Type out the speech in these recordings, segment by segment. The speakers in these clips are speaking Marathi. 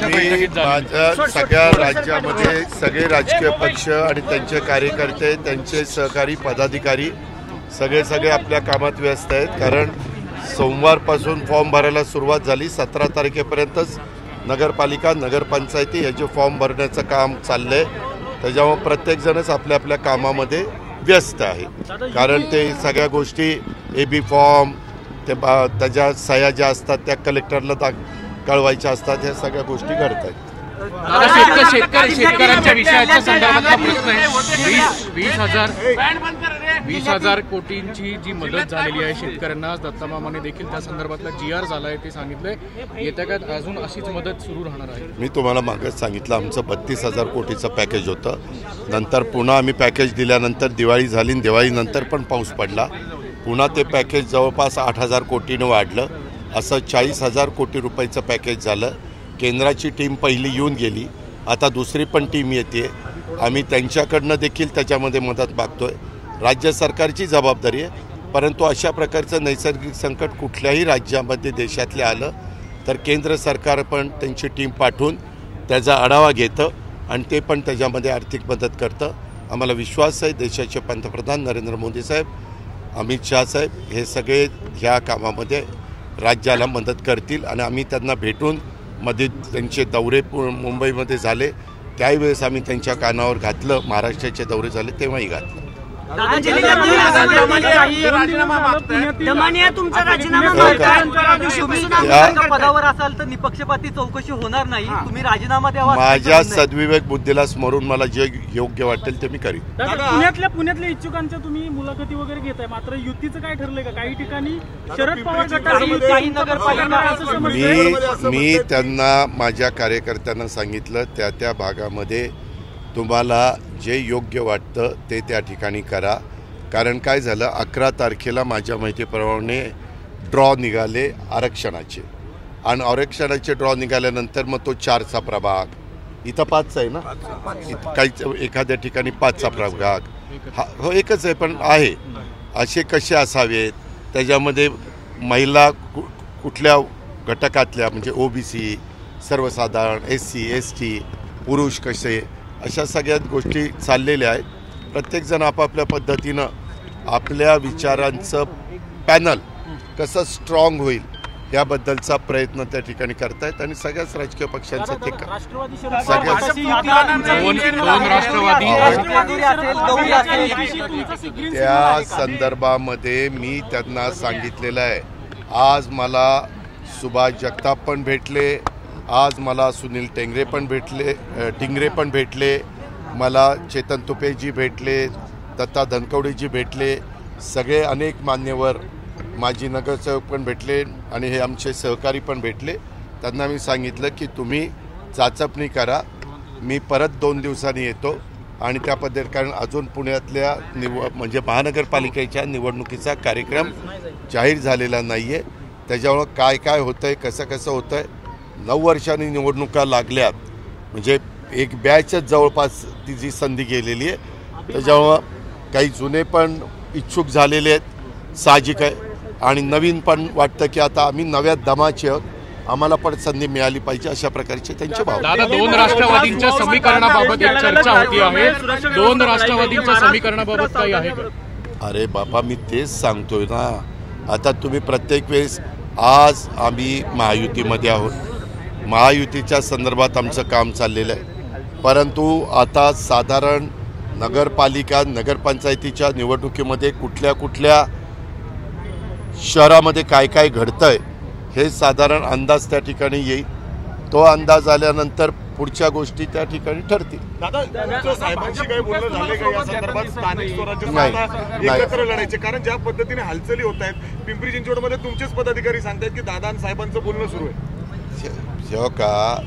आजच्या बैठकीत माझ्या सगळ्या राज्यामध्ये सगळे राजकीय पक्ष आणि त्यांचे कार्यकर्ते, त्यांचे सहकारी पदाधिकारी सगळे आपल्या कामात व्यस्त आहेत. कारण सोमवारपासून फॉर्म भरायला सुरुवात झाली. 17 तारखेपर्यंतच नगरपालिका नगरपंचायती याचे फॉर्म भरण्याचं काम चाललंय. त्याच्यामुळे प्रत्येकजणच आपल्या आपल्या कामामध्ये व्यस्त आहे. कारण ते सगळ्या गोष्टी AB फॉर्म ते त्याच्या सह्या ज्या असतात त्या कलेक्टरला कळवायच्या असतात. ह्या सगळ्या गोष्टी घडत आहेत. शेतकऱ्यांच्या विषयाच्या संदर्भातला प्रश्न आहे. 20,000 कोटींची जी मदत झालेली आहे शेतकऱ्यांना, दत्तामामाने देखील त्या संदर्भातला GR झाला आहे ते सांगितलंय. येत्या काळात अजून अशीच मदत सुरू राहणार आहे. मी तुम्हाला मागच सांगितलं आमचं 32,000 कोटीचं पॅकेज होतं. नंतर पुन्हा आम्ही पॅकेज दिल्यानंतर दिवाळी झाली. दिवाळीनंतर पण पाऊस पडला. पुन्हा ते पॅकेज जवळपास 8,000 कोटीनं वाढलं. असं 40,000 कोटी रुपयाचं पॅकेज झालं. केंद्राची टीम पहिली येऊन गेली. आता दुसरी पण टीम येते. आम्ही त्यांच्याकडनं देखील त्याच्यामध्ये मदत मागतोय. राज्य सरकारची जबाबदारी आहे. परंतु अशा प्रकारचं नैसर्गिक संकट कुठल्याही राज्यामध्ये देशातले आलं तर केंद्र सरकार पण त्यांची टीम पाठवून त्याचा आढावा घेतं आणि ते पण त्याच्यामध्ये आर्थिक मदत करतं. आम्हाला विश्वास आहे देशाचे पंतप्रधान नरेंद्र मोदी साहेब, अमित शाह साहेब हे सगळे ह्या कामामध्ये राज्याला मदत करतील. आणि आम्ही त्यांना भेटून मध्ये त्यांचे दौरे मुंबईमध्ये झाले त्यावेळेस आम्ही त्यांच्या कानावर घातलं. महाराष्ट्राचे दौरे झाले तेव्हाही घातलं. पदावर असाल तर निपक्षपाती चौकशी होणार नाही, तुम्ही राजीनामा द्यावा. माझ्या सद्विवेक बुद्धीला स्मरून मला जे योग्य वाटेल ते मी करीन. पुण्यातल्या इच्छुकांच्या तुम्ही मुलाखती वगैरे घेताय, मात्र युतीचं काय ठरलंय का? काही ठिकाणी शरद पवार गटाची नगरपालिका मी त्यांना माझ्या कार्यकर्त्यांना सांगितलं त्या भागामध्ये तुम्हाला जे योग्य वाटतं ते त्या ठिकाणी करा. कारण काय झालं 11 तारखेला माझ्या माहितीप्रमाणे ड्रॉ निघाले आरक्षणाचे आणि आरक्षणाचे ड्रॉ निघाल्यानंतर मग तो 4चा प्रभाग, इथं 5चा आहे ना, काही एखाद्या ठिकाणी 5चा प्रभाग हा हो एकच आहे पण आहे. असे कसे असावेत त्याच्यामध्ये महिला कुठल्या घटकातल्या म्हणजे OBC, सर्वसाधारण SC ST, पुरुष कसे, अशा सगळ्याच गोष्टी चाललेल्या आहेत. प्रत्येकजण आपापल्या पद्धतीनं आपल्या विचारांचं पॅनल कसं स्ट्रॉंग होईल याबद्दलचा प्रयत्न त्या ठिकाणी करतायत. आणि सगळ्याच राजकीय पक्षांचं ते त्या संदर्भामध्ये मी त्यांना सांगितलेलं आहे. आज मला सुभाष जगताप पण भेटले, आज मला सुनील टिंगरे पण भेटले, मला चेतन तुपेजी भेटले, दत्ता धनकवडेजी भेटले, सगळे अनेक मान्यवर माजी नगरसेवक पण भेटले आणि हे आमचे सहकारी पण भेटले. त्यांना मी सांगितलं की तुम्ही चाचपणी करा, मी परत 2 दिवसांनी येतो आणि त्या पद्धतीने. कारण अजून पुण्यातल्या म्हणजे महानगरपालिकेच्या निवडणुकीचा कार्यक्रम जाहीर झालेला नाही आहे. त्याच्यामुळं काय होतं आहे, कसं होतं आहे. 9 वर्षांनी निवडणुका लागल्यात म्हणजे एक बॅचच जवळपास तिची संधी गेलेली आहे. त्याच्यामुळं काही जुने पण इच्छुक झालेले आहेत साहजिक आहे आणि नवीन पण वाटतं की आता आम्ही नव्या दमाचे आहोत, आम्हाला पण संधी मिळाली पाहिजे अशा प्रकारचे त्यांचे भाव. दादा 2 राष्ट्रवादींच्या समीकरणाबाबत एक चर्चा होती आहे. 2 राष्ट्रवादींच्या समीकरणाबाबत काही आहे का? अरे बाबा मी तेच सांगतोय ना. आता तुम्ही प्रत्येक वेळेस आज आम्ही महायुतीमध्ये आहोत, महायुतीच्या संदर्भात आमचं काम चाललेलं आहे. परंतु आता साधारण नगरपालिका नगरपंचायतीच्या निवडणुकीमध्ये कुठल्या शहरामध्ये काय घडतंय हे साधारण अंदाज त्या ठिकाणी येईल. तो अंदाज आल्यानंतर पुढच्या गोष्टी त्या ठिकाणी ठरतील. साहेबांशी काही बोलणं झाले का या संदर्भात? स्थानिक स्वराज्य एकत्र लढायचे, कारण ज्या पद्धतीने हालचाली होत आहेत पिंपरी चिंचवडमध्ये तुमचेच पदाधिकारी सांगतात की दादा आणि साहेबांचं बोलणं सुरू आहे. जेव्हा का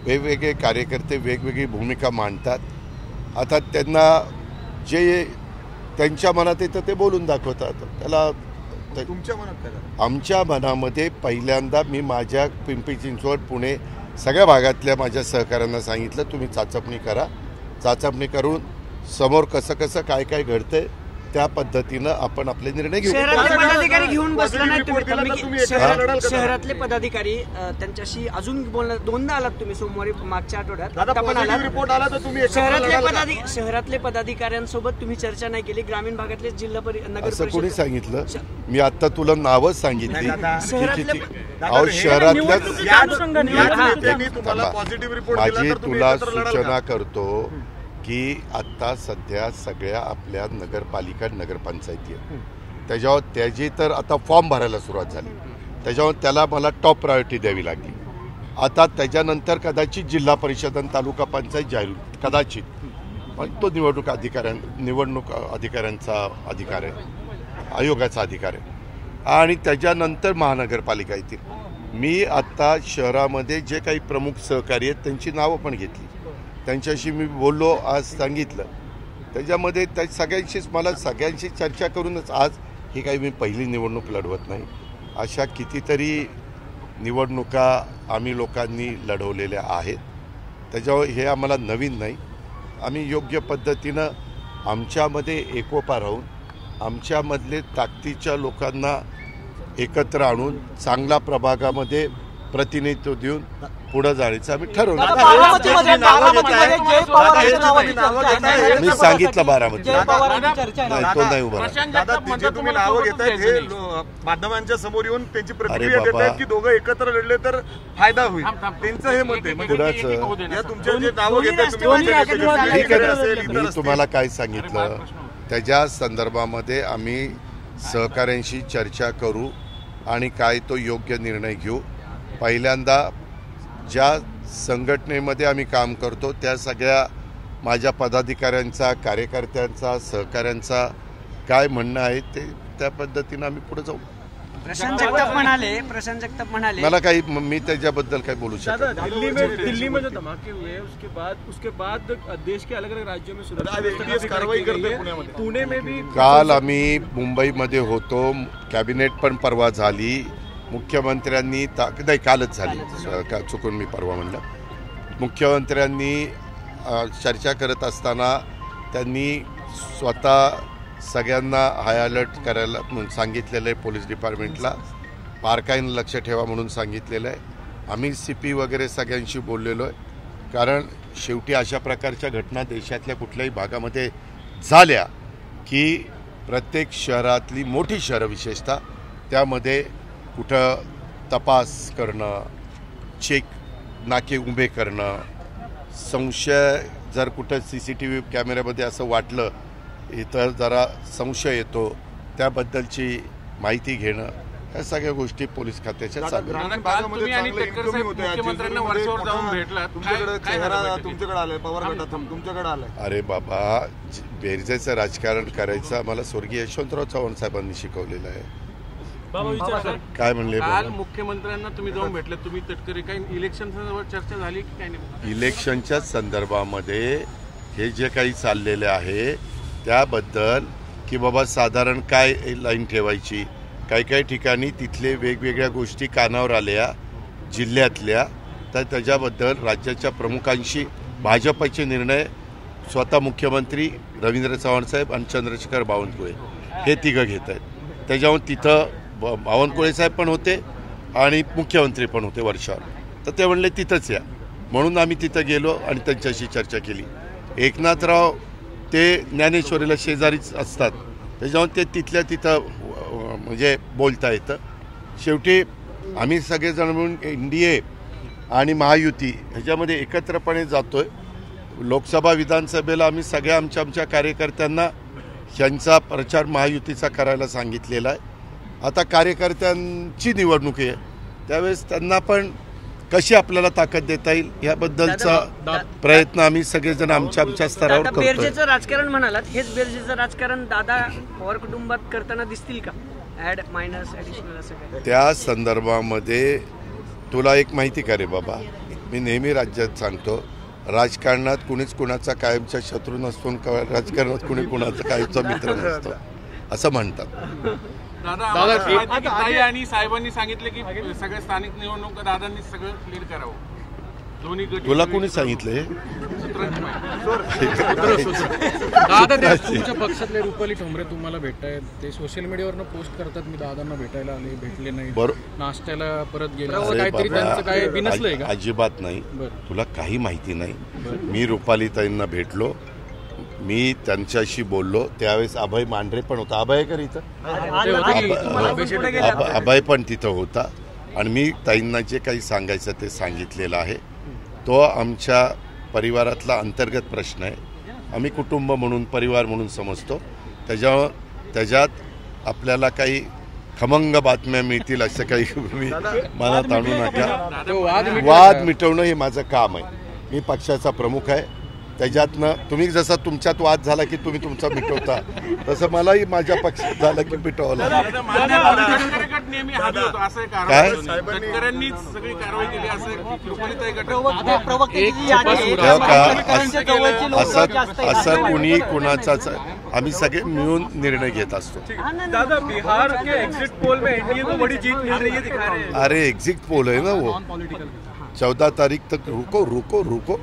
वेगवेगळे कार्यकर्ते वेगवेगळी भूमिका मांडतात. आता त्यांना जे त्यांच्या मनात येतं ते बोलून दाखवतात. त्याला तुमच्या मनात काय? आमच्या मनामध्ये पहिल्यांदा मी माझ्या पिंपरी चिंचवड पुणे सगळ्या भागातल्या माझ्या सहकाऱ्यांना सांगितलं तुम्ही चाचपणी करा. चाचपणी करून समोर कसं काय घडतंय त्या पद्धतीनं आपण आपले निर्णय घेऊ. शहरातले पदाधिकारी घेऊन बसला नाही report दिला तर तुम्ही तुम्ही एकत्र लढाल का? शहरातले पदाधिकारी त्यांच्याशी अजून बोलणार दोनदा आलात तुम्ही सोमवारी मागच्या आठवड्यात दादा आता पण आलात. रिपोर्ट आला तर तुम्ही एकत्र लढाल का? शहरातले पदाधिकाऱ्यांसोबत तुम्ही चर्चा नाही केली. ग्रामीण भागातले नगर असं कोणी परिषद सांगितलं? मी आता तुला नावच सांगितली शहरातले- की अहो शहरातल्या त्यांनी तुम्हाला पॉझिटिव्ह रिपोर्ट दिला माझी तर तुम्ही तुला एकत्र लढाल सूचना का? करतो की आता सध्या सगळ्या आपल्या नगरपालिका नगरपंचायती आहेत, त्याच्यावर त्याची तर आता फॉर्म भरायला सुरुवात झाली, त्याच्यावर त्याला मला टॉप प्रायोरिटी द्यावी लागली. आता त्याच्यानंतर कदाचित जिल्हा परिषद आणि तालुका पंचायत जाहीर कदाचित, पण तो निवडणूक अधिकाऱ्यांचा अधिकार आहे, आयोगाचा अधिकार आहे, आणि त्याच्यानंतर महानगरपालिका येतील. मी आता शहरामध्ये जे काही प्रमुख सहकारी आहेत त्यांची नावं पण घेतली, त्यांच्याशी मी बोललो, आज सांगितलं. त्याच्यामध्ये त्या सगळ्यांशी चर्चा करूनच आज ही काही मी पहिली निवडणूक लढवत नाही. अशा कितीतरी निवडणुका आम्ही लोकांनी लढवलेल्या आहेत, त्याच्यावर हे आम्हाला नवीन नाही. आम्ही योग्य पद्धतीनं आमच्यामध्ये एकोपा राहून आमच्यामधले ताकदीच्या लोकांना एकत्र आणून चांगल्या प्रभागामध्ये प्रतिनिधित्व देऊन पुढे जाण्याचं आम्ही ठरवलं. मी सांगितलं बारामती नाही, तो नाही उभा राहिला. दादा जे तुम्ही नावं घेतायत हे माध्यमांच्या समोर येऊन त्यांची प्रतिक्रिया देत आहेत की दोघं एकत्र लढले तर फायदा होईल, त्यांचं हे मत आहे. कुणाचं? या तुमच्या जे नावं घेतायत ठीक आहे, मी तुम्ही तुम्हाला काय सांगितलं त्याच्या संदर्भामध्ये आम्ही सहकाऱ्यांशी चर्चा करू आणि काय तो योग्य निर्णय घेऊ. पहिल्यांदा ज्या संघटनेमध्ये आम्ही काम करतो त्या सगळ्या माझ्या पदाधिकाऱ्यांचा, कार्यकर्त्यांचा, सहकाऱ्यांचा काय म्हणणं आहे ते त्या पद्धतीनं आम्ही पुढे जाऊ. प्रशांत जगताप म्हणाले मला काही मी त्याच्याबद्दल काही बोलू शकत नाही. दिल्ली में जो धमाके हुए हैं उसके बाद देश के अलग अलग राज्यों में कारवाई करते पुणे में भी काल आम्ही मुंबईमध्ये होतो, कॅबिनेट पण परवा झाली, मुख्यमंत्र्यांनी नाही कालच झाली, चुकून मी परवा म्हणलं. मुख्यमंत्र्यांनी चर्चा करत असताना त्यांनी स्वतः सगळ्यांना हाय अलर्ट करायला सांगितलेलं आहे, पोलीस डिपार्टमेंटला बारकाईनं लक्ष ठेवा म्हणून सांगितलेलं आहे. आम्ही CP वगैरे सगळ्यांशी बोललेलो आहे, कारण शेवटी अशा प्रकारच्या घटना देशातल्या कुठल्याही भागामध्ये झाल्या की प्रत्येक शहरातली मोठी शहरं विशेषतः त्यामध्ये कुठं तपास करणं, चेक नाके उभे करणं, संशय जर कुठं CCTV कॅमेऱ्यामध्ये असं वाटलं इतर जरा संशय येतो त्याबद्दलची माहिती घेणं, या सगळ्या गोष्टी पोलीस खात्याच्या चालू आहेत. अरे बाबा, बेरजेचं राजकारण करायचं आम्हाला स्वर्गीय यशवंतराव चव्हाण साहेबांनी शिकवलेलं आहे. काय म्हणले? काल मुख्यमंत्र्यांना तुम्ही जाऊन भेटले, तुम्ही तटकरे, काही इलेक्शन संदर्भात चर्चा झाली की काय नाही? इलेक्शनच्या संदर्भामध्ये हे जे काही चाललेले आहे त्याबद्दल की बाबा साधारण काय लाईन ठेवायची, काही ठिकाणी तिथले वेगवेगळ्या गोष्टी कानावर आल्या जिल्ह्यातल्या, तर त्याच्याबद्दल राज्याच्या प्रमुखांशी भाजपचे निर्णय स्वतः मुख्यमंत्री रवींद्र चव्हाण साहेब आणि चंद्रशेखर बावनकुळे हे तिघं घेत आहेत. त्याच्यावर तिथं बावनकुळे साहेब पण होते आणि मुख्यमंत्री पण होते वर्षावर, तर ते म्हणले तिथंच या, म्हणून आम्ही तिथं गेलो आणि त्यांच्याशी चर्चा केली. एकनाथराव ते ज्ञानेश्वरीला शेजारीच असतात, त्याच्यावर ते तिथल्या तिथं म्हणजे बोलता येतं. शेवटी आम्ही सगळेजण मिळून NDA आणि महायुती ह्याच्यामध्ये एकत्रपणे जातोय. लोकसभा विधानसभेला आम्ही सगळ्या आमच्या कार्यकर्त्यांना त्यांचा प्रचार महायुतीचा करायला सांगितलेला आहे. आता कार्यकर्त्यांची निवडणूक आहे, त्यावेळेस त्यांना पण कशी आपल्याला ताकद देता येईल याबद्दलचा प्रयत्न आम्ही सगळेजण आमच्या स्तरावर करतोय. बेरजेचं राजकारण म्हणालात, हेच बेरजेचं राजकारण दादा पवार कुटुंबात करताना दिसतील का? ऍड मायनस ऍडिशनल असं काय? त्या संदर्भामध्ये तुला एक माहिती का रे बाबा, मी नेहमी राज्यात सांगतो, राजकारणात कुणीच कुणाचा कायमचा शत्रू नसतो, राजकारणात कुणी कुणाचा कायमचा मित्र नसतो असं म्हणतात. दादा ताई आणि साहेबांनी सांगितले की सगळ्या स्थानिक निवडणूक दादांनी सगळं क्लिअर करावं. दोन्ही तुला कोणी सांगितलंय? दादा ते तुमच्या पक्षातले रुपाली ठोंबरे तुम्हाला भेटतायत, ते सोशल मीडियावरनं पोस्ट करतात, मी दादांना भेटायला आले, भेटले नाही, नाश्त्याला परत गेले, काहीतरी त्यांचं काय बिनसलंय का? अजिबात नाही, तुला काही माहिती नाही. मी रुपालीताईंना भेटलो, मी त्यांच्याशी बोललो, त्यावेळेस अभय मांढरे पण होता. अभय कर इथं, अभय पण तिथं होता आणि मी ताईंना जे काही सांगायचं ते सांगितलेलं आहे. तो आमच्या परिवारातला अंतर्गत प्रश्न आहे. आम्ही कुटुंब म्हणून, परिवार म्हणून समजतो. त्याच्यात आपल्याला काही खमंग बातम्या मिळतील असं काही मी मनात आणू नका. वाद मिटवणं हे माझं काम आहे. मी पक्षाचा प्रमुख आहे. त्याच्यातनं तुम्ही जसा तुमच्यात वाद झाला की तुम्ही तुमचा मिटवता, तसं मलाही माझ्या पक्षात झालं की मिटवावं लागलं. असं कुणी कुणाचा आम्ही सगळे मिळून निर्णय घेत असतो. दादा, बिहार के एग्जिट पोल में एनडीए को बड़ी जीत मिल रही है, दिखा रहे हैं. अरे एग्जिट पोल है ना वो, 14 तारीख तक रुको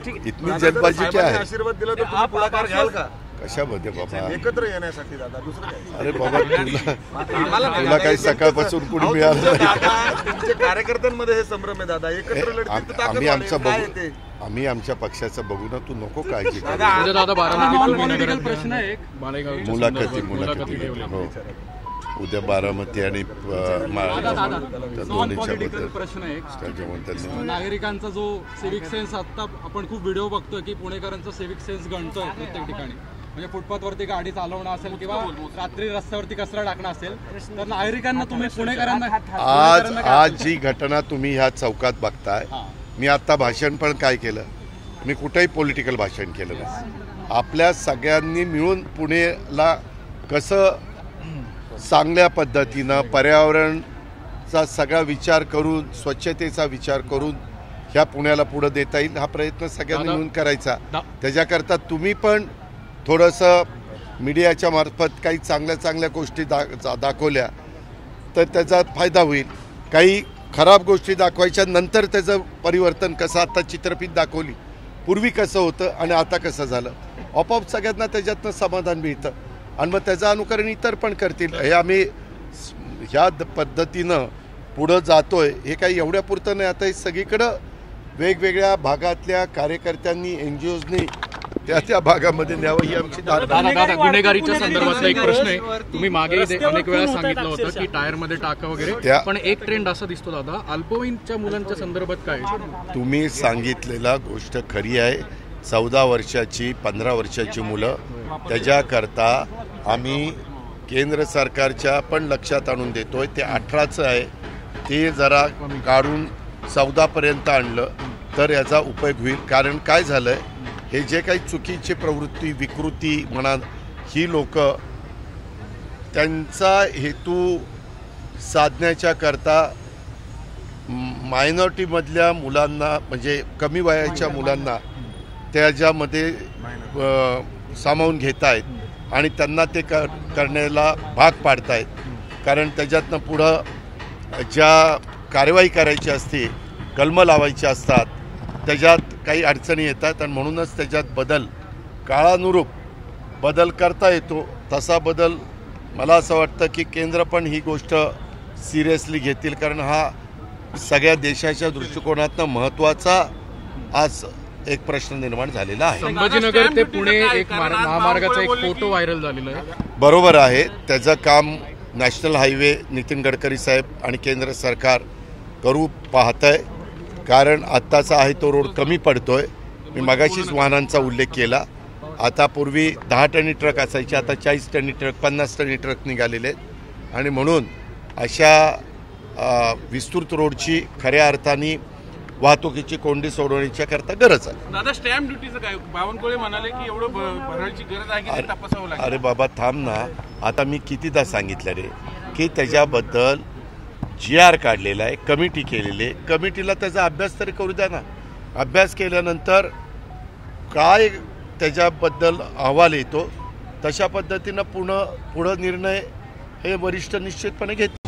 इतनी जल्दबाजी क्या है? आशीर्वाद दिला तर तुम्ही पुढाकार घ्याल का कशामध्ये बाबा? एकत्र येण्यासाठी दादा, दुसरं काय? अरे बाबा, तुला काही सकाळपासून कुणी मिळालं नाही. कार्यकर्त्यांमध्ये हे संभ्रम आहे दादा, एकत्र लढतील. आम्ही आमच्या पक्षाचं बघू ना, तू नको काळजी कर. मुलाखती हो, उद्या बारामती आणि दोन्हीच्या बद्दल प्रश्न आहे. नागरिकांचा जो सिव्हिक सेन्स, आता आपण खूप व्हिडिओ बघतोय की पुणेकरांचा सिव्हिक सेन्स गणतोय प्रत्येक ठिकाणी, म्हणजे फुटपाथवरती गाडी चालवणं असेल किंवा रात्री रस्त्यावरती कचरा टाकणं असेल, तर नागरिकांना तुम्ही पुणेकरांना आज जी घटना तुम्ही ह्या चौकात बघताय, मी आता भाषण पण काय केलं, मी कुठेही पॉलिटिकल भाषण केलं नाही. आपल्या सगळ्यांनी मिळून पुणेला कसं चांगल्या पद्धतीनं पर्यावरणचा सगळा विचार करून, स्वच्छतेचा विचार करून ह्या पुण्याला पुढे देता येईल, हा प्रयत्न सगळ्यांनी मिळून करायचा. त्याच्याकरता तुम्ही पण थोडंसं मीडियाच्या मार्फत काही चांगल्या गोष्टी दाखवल्या तर त्याचा फायदा होईल. काही खराब गोष्टी दाखवायच्या नंतर त्याचं परिवर्तन कसं, आता चित्रफित दाखवली, पूर्वी कसं होतं आणि आता कसं झालं, आपोआप सगळ्यांना त्याच्यातनं समाधान मिळतं आणि मग त्याचं अनुकरण इतर पण करतील. हे आम्ही ह्या पद्धतीनं पुढं जातोय, हे काही एवढ्या पुरतं नाही. आता हे सगळीकडं वेगवेगळ्या भागातल्या कार्यकर्त्यांनी, NGOsनी त्या भागामध्ये न्यावं ही आमची दादा, गुन्हेगारीच्या संदर्भातला एक प्रश्न आहे. तुम्ही मागे अनेक वेळा सांगितलं होतं की टायरमध्ये टाका वगैरे, पण एक ट्रेंड असा दिसतो दादा, अल्पवयीनच्या मुलांच्या संदर्भात काय? तुम्ही सांगितलेला गोष्ट खरी आहे. 14 वर्षाची, 15 वर्षाची मुलं, त्याच्याकरता आम्ही केंद्र सरकारच्या पण लक्षात आणून देतोय. ते 18चं आहे, ते जरा काढून 14पर्यंत आणलं तर याचा उपयोग होईल. कारण काय झालं आहे, हे जे काही चुकीची प्रवृत्ती, विकृती म्हणा, ही लोक त्यांचा हेतू साधण्याच्या करता मायनॉरिटीमधल्या मुलांना, म्हणजे कमी वयाच्या मुलांना त्याच्यामध्ये सामावून घेत आहेत आणि त्यांना ते करण्याला भाग पाडतायत. कारण त्याच्यातनं पुढं ज्या कार्यवाही करायची असते, कलमं लावायची असतात, त्याच्यात काही अडचणी येतात आणि म्हणूनच त्याच्यात बदल, काळानुरूप बदल करता येतो. तसा बदल मला असं वाटतं की केंद्र पण ही गोष्ट सिरियसली घेतील, कारण हा सगळ्या देशाच्या दृष्टिकोनातनं महत्त्वाचा आज एक प्रश्न निर्माण झालेला आहे. संभाजीनगर ते पुणे एक महामार्गाचा एक फोटो व्हायरल झालेला आहे. बरोबर आहे, त्याचं काम नॅशनल हायवे नितीन गडकरी साहेब आणि केंद्र सरकार करू पाहत आहे. कारण आत्ताचा आहे तो रोड कमी पडतोय. मी मगाशीच वाहनांचा उल्लेख केला. आता पूर्वी 10 टनी ट्रक असायचे, आता 40 टनी ट्रक, 50 टनी ट्रक निघालेले आहेत आणि म्हणून अशा विस्तृत रोडची खऱ्या अर्थाने वाहतुकीची कोंडी सोडवण्याच्या करता गरज आहे. दादा, स्टॅम्प ड्युटीचं काय? बावनकुळे म्हणाले की एवढं भरायची गरज आहे की तपासावं लागेल. अरे बाबा थांब ना, आता मी कितीदा सांगितलं रे की त्याच्याबद्दल GR काढलेला आहे, कमिटी केलेली आहे. कमिटीला त्याचा अभ्यास तरी करू द्या ना. अभ्यास केल्यानंतर काय त्याच्याबद्दल अहवाल येतो, तशा पद्धतीनं पुढं निर्णय हे वरिष्ठ निश्चितपणे घेतील.